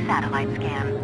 satellite scan.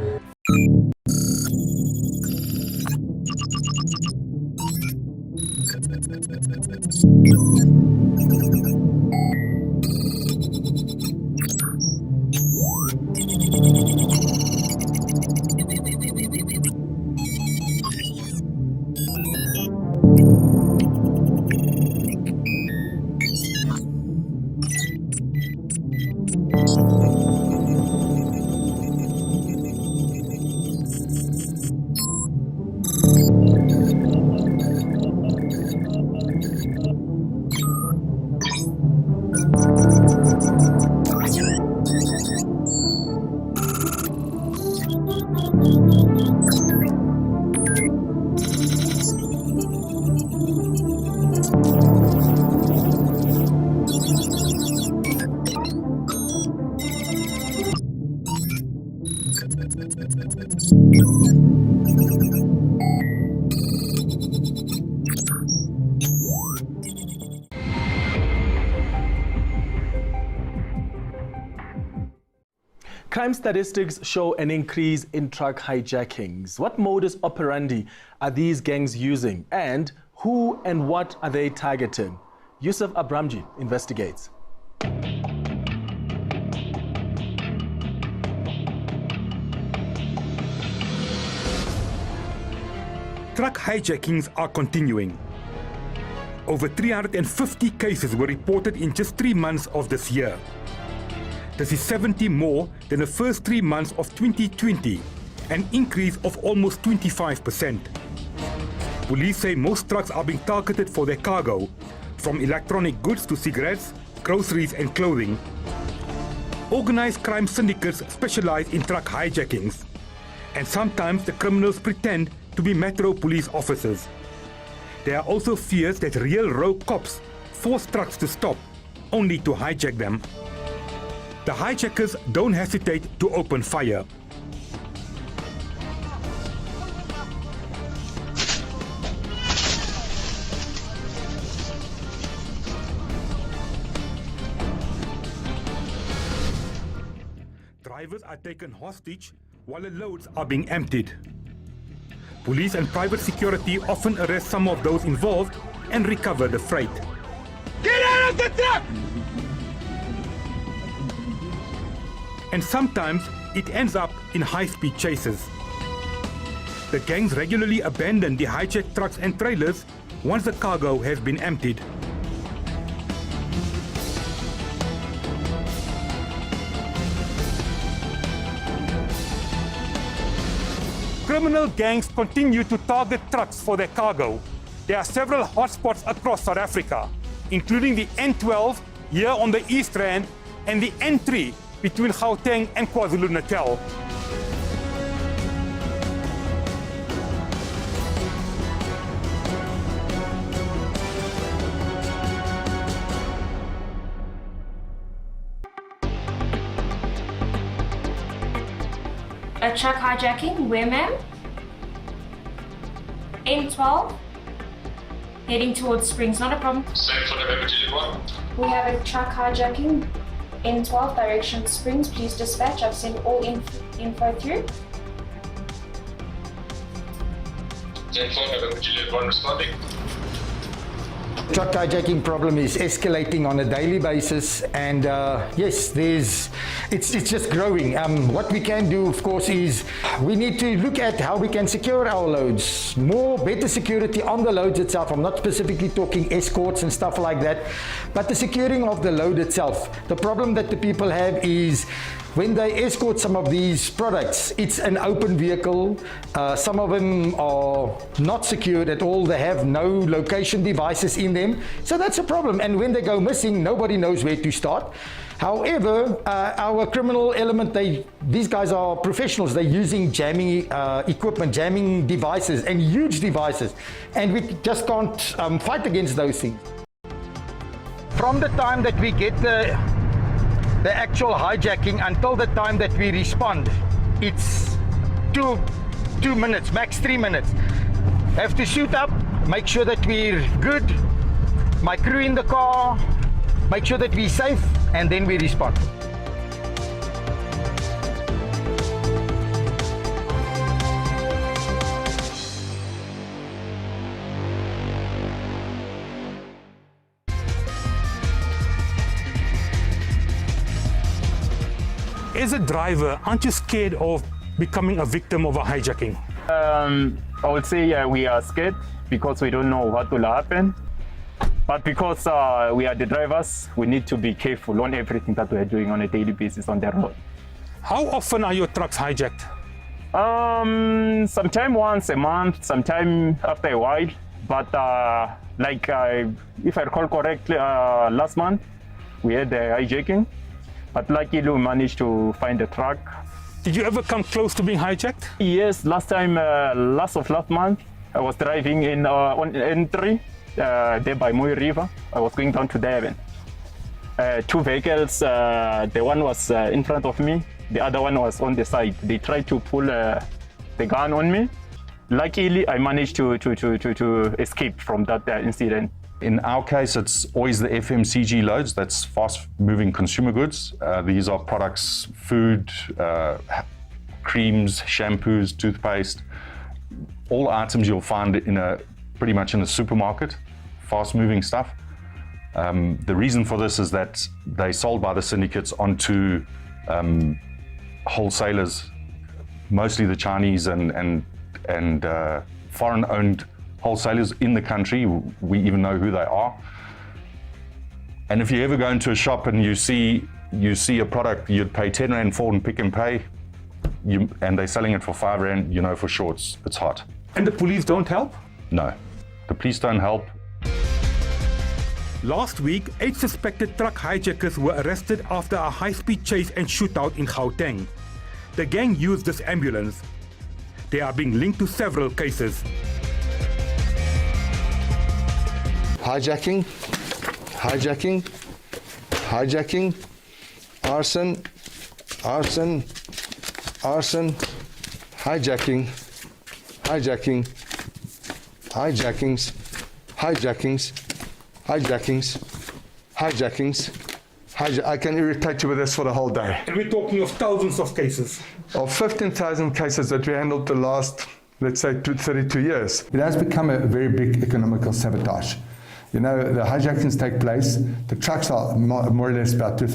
Crime statistics show an increase in truck hijackings. What modus operandi are these gangs using, and who and what are they targeting? Yusuf Abramji investigates. Truck hijackings are continuing. Over 350 cases were reported in just 3 months of this year. This is 70 more than the first 3 months of 2020, an increase of almost 25%. Police say most trucks are being targeted for their cargo, from electronic goods to cigarettes, groceries and clothing. Organized crime syndicates specialize in truck hijackings, and sometimes the criminals pretend to be Metro police officers. There are also fears that real rogue cops force trucks to stop, only to hijack them. The hijackers don't hesitate to open fire. Drivers are taken hostage while the loads are being emptied. Police and private security often arrest some of those involved and recover the freight. Get out of the truck! And sometimes it ends up in high-speed chases. The gangs regularly abandon the hijacked trucks and trailers once the cargo has been emptied. Criminal gangs continue to target trucks for their cargo. There are several hotspots across South Africa, including the N12 here on the East Rand and the N3 between Gauteng and KwaZulu-Natal. A truck hijacking, where ma'am? N12, heading towards Springs, not a problem. Same for November Juliet 1. We have a truck hijacking, N12, direction Springs. Please dispatch. I've sent all info through. 10-4 November Juliet 1 responding. Truck hijacking problem is escalating on a daily basis, and yes, it's just growing. What we can do, of course, is we need to look at how we can secure our loads. Better security on the loads itself. I'm not specifically talking escorts and stuff like that, but the securing of the load itself. The problem that the people have is when they escort some of these products, it's an open vehicle. Some of them are not secured at all. They have no location devices in them. So that's a problem. And when they go missing, nobody knows where to start. However, our criminal element, these guys are professionals. They're using jamming equipment, jamming devices, and huge devices. And we just can't fight against those things. From the time that we get the actual hijacking until the time that we respond, it's two minutes, max 3 minutes. Have to suit up, make sure that we're good, my crew in the car, make sure that we're safe, and then we respond. As a driver, aren't you scared of becoming a victim of a hijacking? I would say we are scared because we don't know what will happen. But because we are the drivers, we need to be careful on everything that we are doing on a daily basis on the road. How often are your trucks hijacked? Sometime once a month, sometime after a while. But if I recall correctly, last month we had a hijacking. But luckily we managed to find the truck. Did you ever come close to being hijacked? Yes, last month, I was driving on N3 there by Moy River. I was going down to Durban. Two vehicles, the one was in front of me, the other one was on the side. They tried to pull the gun on me. Luckily, I managed to escape from that incident. In our case, it's always the FMCG loads, that's fast-moving consumer goods. These are products, food, creams, shampoos, toothpaste, all items you'll find pretty much in a supermarket, fast-moving stuff. The reason for this is that they're sold by the syndicates onto wholesalers, mostly the Chinese and foreign-owned wholesalers in the country. We even know who they are. And if you ever go into a shop and you see a product you'd pay 10 Rand for in Pick and Pay, and they're selling it for 5 Rand, you know for sure it's hot. And the police don't help? No, the police don't help. Last week, 8 suspected truck hijackers were arrested after a high-speed chase and shootout in Gauteng. The gang used this ambulance. They are being linked to several cases. Hijacking, arson, hijackings, I can irritate you with this for the whole day. And we're talking of thousands of cases. Of 15,000 cases that we handled the last, let's say, 32 years. It has become a very big economical sabotage. You know, the hijackings take place, the trucks are more or less about 2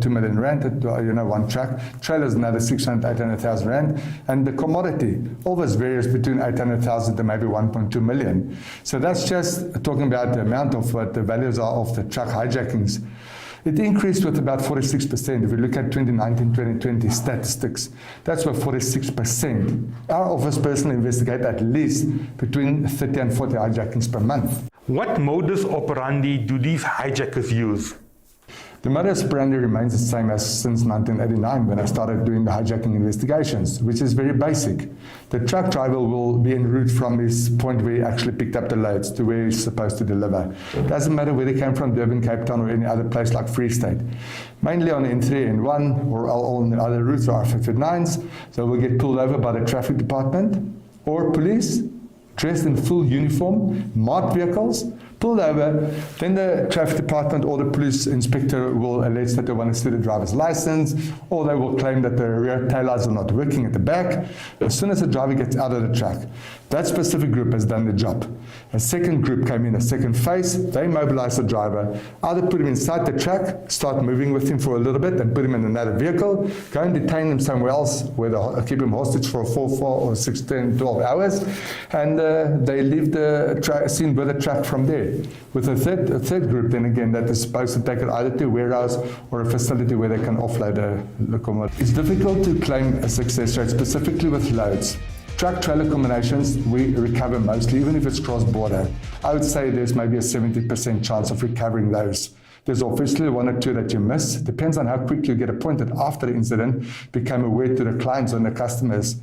million Rand, one truck, trailers another 600,000, 800,000 Rand, and the commodity always varies between 800,000 to maybe 1.2 million. So that's just talking about the amount of what the values are of the truck hijackings. It increased with about 46%. If we look at 2019-2020 statistics, that's where 46%. Our office personally investigate at least between 30 and 40 hijackings per month. What modus operandi do these hijackers use? The modus operandi remains the same as since 1989 when I started doing the hijacking investigations, which is very basic. The truck driver will be en route from his point where he actually picked up the loads to where he's supposed to deliver. It doesn't matter whether he came from Durban, Cape Town or any other place like Free State. Mainly on N3, N1 or on the other routes or R59s, so we'll get pulled over by the traffic department or police, dressed in full uniform, marked vehicles, pulled over, then the traffic department or the police inspector will allege that they want to see the driver's license, or they will claim that the rear taillights are not working at the back. As soon as the driver gets out of the truck, that specific group has done the job. A second group came in, a second phase, they mobilized the driver, either put him inside the truck, start moving with him for a little bit, and put him in another vehicle, go and detain him somewhere else, where they keep him hostage for 4 or 6, 10, 12 hours, and they leave the scene with the truck from there. With a third group, then again, that is supposed to take it either to a warehouse or a facility where they can offload the commodity. It's difficult to claim a success rate, specifically with loads. Truck-trailer combinations, we recover mostly, even if it's cross-border. I would say there's maybe a 70% chance of recovering those. There's obviously 1 or 2 that you miss. Depends on how quickly you get appointed after the incident, become aware to the clients and the customers.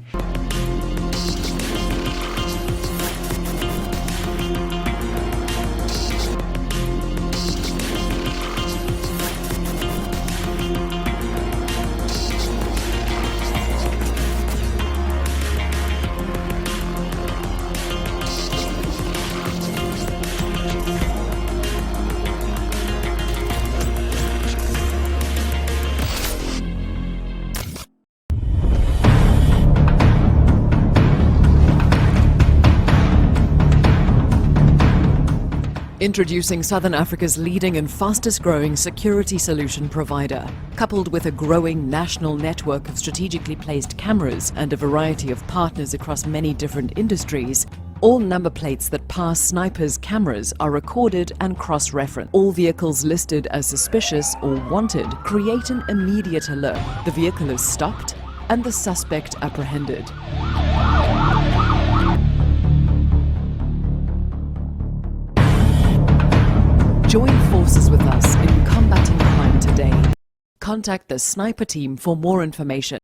Introducing Southern Africa's leading and fastest growing security solution provider. Coupled with a growing national network of strategically placed cameras and a variety of partners across many different industries, all number plates that pass snipers' cameras are recorded and cross-referenced. All vehicles listed as suspicious or wanted create an immediate alert. The vehicle is stopped and the suspect apprehended. Join forces with us in combating crime today. Contact the Sniper team for more information.